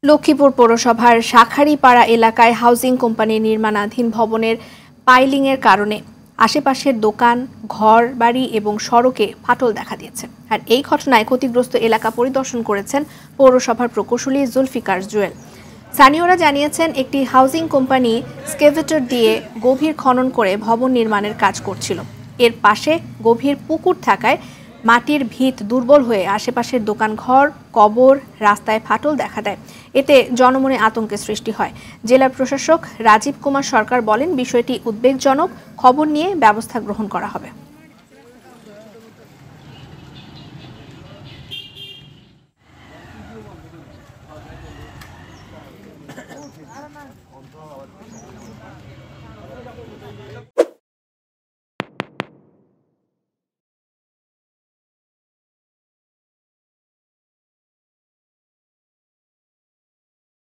লক্ষ্মীপুর পৌরসভার শাঁখারীপাড়া এলাকায় হাউজিং কোম্পানির নির্মাণাধীন ভবনের পাইলিংয়ের কারণে আশেপাশের দোকান, ঘর বাড়ি এবং সড়কে ফাটল দেখা দিয়েছে। আর এই ঘটনায় ক্ষতিগ্রস্ত এলাকা পরিদর্শন করেছেন পৌরসভার প্রকৌশলী জুলফিকার জুয়েল। স্থানীয়রা জানিয়েছেন, একটি হাউজিং কোম্পানি স্কেভেটর দিয়ে গভীর খনন করে ভবন নির্মাণের কাজ করছিল। এর পাশে গভীর পুকুর থাকায় মাটির ভিত দুর্বল হয়ে আশেপাশের দোকানঘর, কবর, রাস্তায় ফাটল দেখা দেয়। এতে জনমনে আতঙ্কের সৃষ্টি হয়। জেলা প্রশাসক রাজীব কুমার সরকার বলেন, বিষয়টি উদ্বেগজনক, খবর নিয়ে ব্যবস্থা গ্রহণ করা হবে।